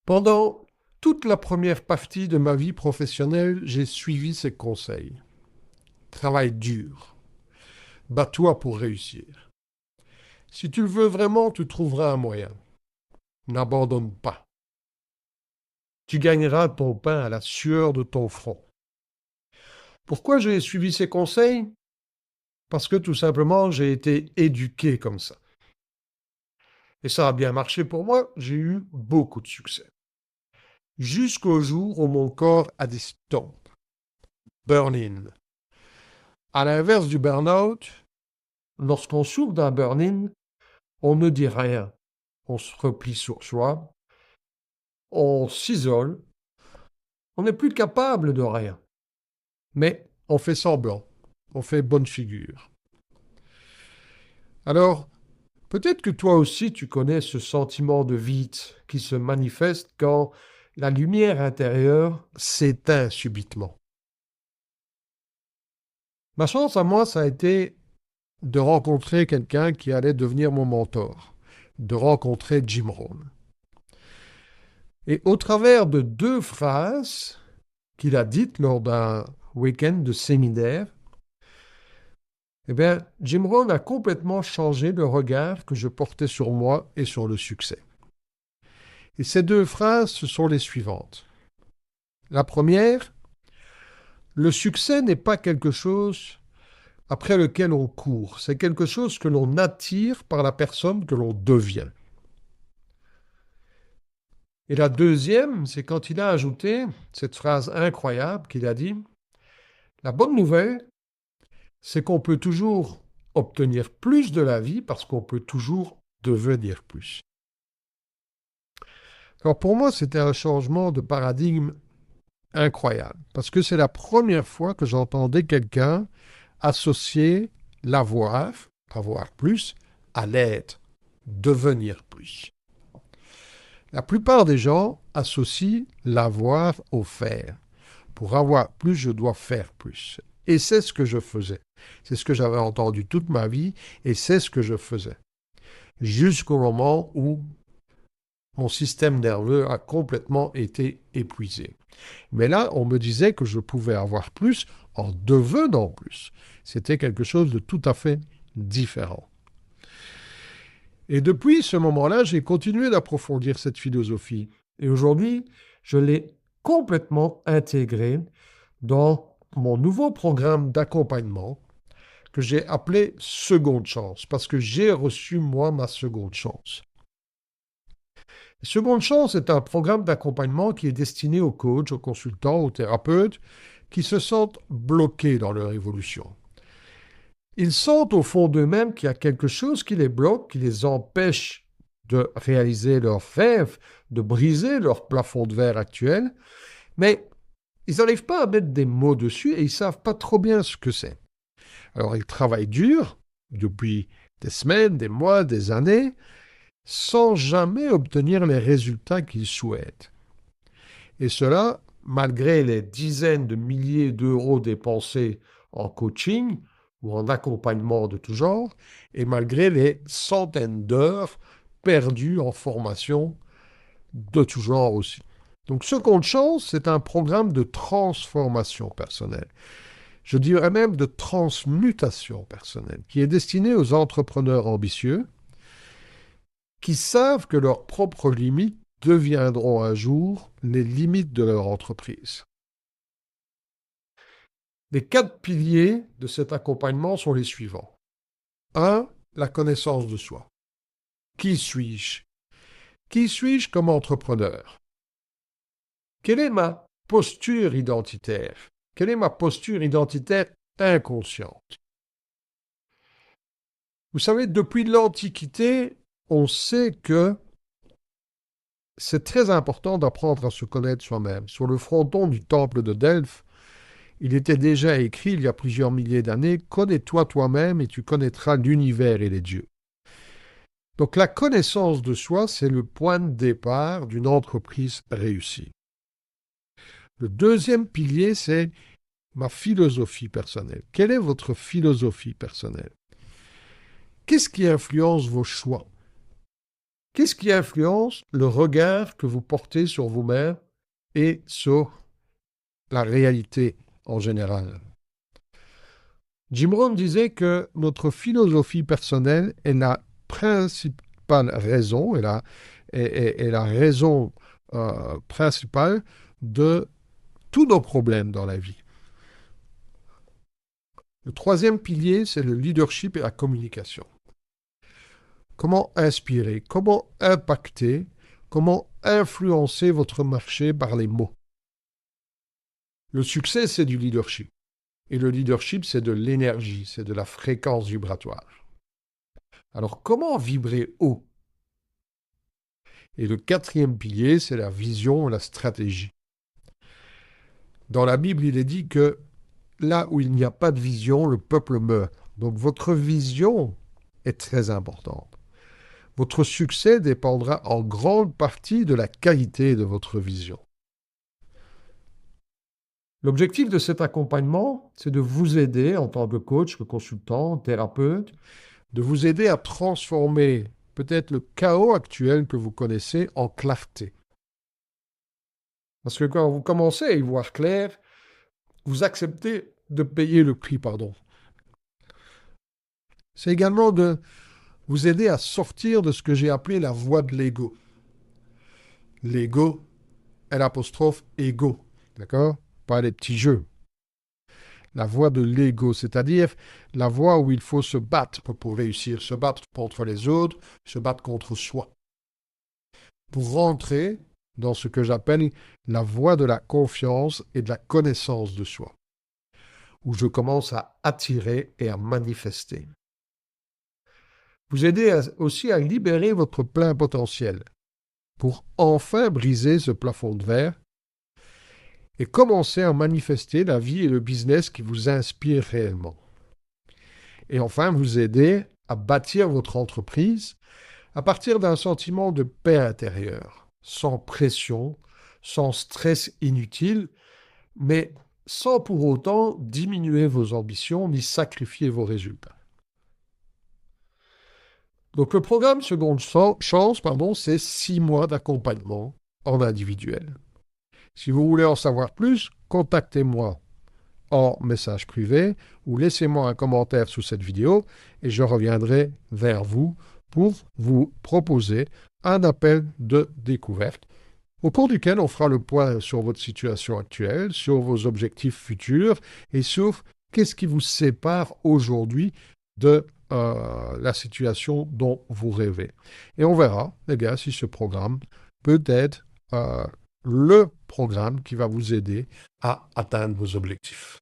Pendant toute la première partie de ma vie professionnelle, j'ai suivi ses conseils. Travaille dur. Bats-toi pour réussir. Si tu le veux vraiment, tu trouveras un moyen. N'abandonne pas. Tu gagneras ton pain à la sueur de ton front. Pourquoi j'ai suivi ses conseils? Parce que tout simplement, j'ai été éduqué comme ça. Et ça a bien marché pour moi, j'ai eu beaucoup de succès. Jusqu'au jour où mon corps a dit stop. Burn-in. À l'inverse du burn-out, lorsqu'on souffre d'un burn-in, on ne dit rien. On se replie sur soi, on s'isole, on n'est plus capable de rien. Mais on fait semblant, on fait bonne figure. Alors, peut-être que toi aussi tu connais ce sentiment de vide qui se manifeste quand la lumière intérieure s'éteint subitement. Ma chance à moi, ça a été de rencontrer quelqu'un qui allait devenir mon mentor, de rencontrer Jim Rohn. Et au travers de deux phrases qu'il a dites lors d'un week-end de séminaire, eh bien, Jim Rohn a complètement changé le regard que je portais sur moi et sur le succès. Et ces deux phrases, ce sont les suivantes. La première, le succès n'est pas quelque chose après lequel on court, c'est quelque chose que l'on attire par la personne que l'on devient. Et la deuxième, c'est quand il a ajouté cette phrase incroyable qu'il a dit, la bonne nouvelle, c'est qu'on peut toujours obtenir plus de la vie parce qu'on peut toujours devenir plus. Alors pour moi, c'était un changement de paradigme incroyable parce que c'est la première fois que j'entendais quelqu'un associer avoir plus, à l'être, devenir plus. La plupart des gens associent l'avoir au faire. Pour avoir plus, je dois faire plus. Et c'est ce que je faisais. C'est ce que j'avais entendu toute ma vie et c'est ce que je faisais. Jusqu'au moment où mon système nerveux a complètement été épuisé. Mais là, on me disait que je pouvais avoir plus en devenant plus. C'était quelque chose de tout à fait différent. Et depuis ce moment-là, j'ai continué d'approfondir cette philosophie. Et aujourd'hui, je l'ai complètement intégrée dans mon nouveau programme d'accompagnement que j'ai appelé Seconde Chance, parce que j'ai reçu, moi, ma seconde chance. Seconde Chance est un programme d'accompagnement qui est destiné aux coachs, aux consultants, aux thérapeutes qui se sentent bloqués dans leur évolution. Ils sentent au fond d'eux-mêmes qu'il y a quelque chose qui les bloque, qui les empêche de réaliser leurs rêves, de briser leur plafond de verre actuel, mais ils n'arrivent pas à mettre des mots dessus et ils ne savent pas trop bien ce que c'est. Alors ils travaillent dur depuis des semaines, des mois, des années, sans jamais obtenir les résultats qu'ils souhaitent. Et cela, malgré les dizaines de milliers d'euros dépensés en coaching ou en accompagnement de tout genre, et malgré les centaines d'heures perdues en formation de tout genre aussi. Donc, Seconde Chance, c'est un programme de transformation personnelle. Je dirais même de transmutation personnelle, qui est destiné aux entrepreneurs ambitieux qui savent que leurs propres limites deviendront un jour les limites de leur entreprise. Les 4 piliers de cet accompagnement sont les suivants. 1. La connaissance de soi. Qui suis-je? Qui suis-je comme entrepreneur? Quelle est ma posture identitaire? Quelle est ma posture identitaire inconsciente? Vous savez, depuis l'Antiquité, on sait que c'est très important d'apprendre à se connaître soi-même. Sur le fronton du temple de Delphes, il était déjà écrit il y a plusieurs milliers d'années, « Connais-toi toi-même et tu connaîtras l'univers et les dieux ». Donc la connaissance de soi, c'est le point de départ d'une entreprise réussie. Le deuxième pilier, c'est ma philosophie personnelle. Quelle est votre philosophie personnelle? Qu'est-ce qui influence vos choix? Qu'est-ce qui influence le regard que vous portez sur vous-même et sur la réalité en général? Jim Rohn disait que notre philosophie personnelle est la principale raison, est la raison principale de tous nos problèmes dans la vie. Le troisième pilier, c'est le leadership et la communication. Comment inspirer, comment impacter, comment influencer votre marché par les mots. Le succès, c'est du leadership. Et le leadership, c'est de l'énergie, c'est de la fréquence vibratoire. Alors, comment vibrer haut? Et le quatrième pilier, c'est la vision et la stratégie. Dans la Bible, il est dit que là où il n'y a pas de vision, le peuple meurt. Donc votre vision est très importante. Votre succès dépendra en grande partie de la qualité de votre vision. L'objectif de cet accompagnement, c'est de vous aider en tant que coach, que consultant, thérapeute, de vous aider à transformer peut-être le chaos actuel que vous connaissez en clarté. Parce que quand vous commencez à y voir clair, vous acceptez de payer le prix, pardon. C'est également de vous aider à sortir de ce que j'ai appelé la voie de l'ego. L'ego, l'apostrophe ego, d'accord? Pas les petits jeux. La voie de l'ego, c'est-à-dire la voie où il faut se battre pour réussir, se battre contre les autres, se battre contre soi. Pour rentrer dans ce que j'appelle la voie de la confiance et de la connaissance de soi, où je commence à attirer et à manifester. Vous aidez aussi à libérer votre plein potentiel pour enfin briser ce plafond de verre et commencer à manifester la vie et le business qui vous inspirent réellement. Et enfin, vous aider à bâtir votre entreprise à partir d'un sentiment de paix intérieure, sans pression, sans stress inutile, mais sans pour autant diminuer vos ambitions ni sacrifier vos résultats. Donc le programme Seconde Chance, c'est 6 mois d'accompagnement en individuel. Si vous voulez en savoir plus, contactez-moi en message privé ou laissez-moi un commentaire sous cette vidéo et je reviendrai vers vous pour vous proposer un appel de découverte au cours duquel on fera le point sur votre situation actuelle, sur vos objectifs futurs et sur qu'est-ce qui vous sépare aujourd'hui de la situation dont vous rêvez. Et on verra, les gars, si ce programme peut être le programme qui va vous aider à atteindre vos objectifs.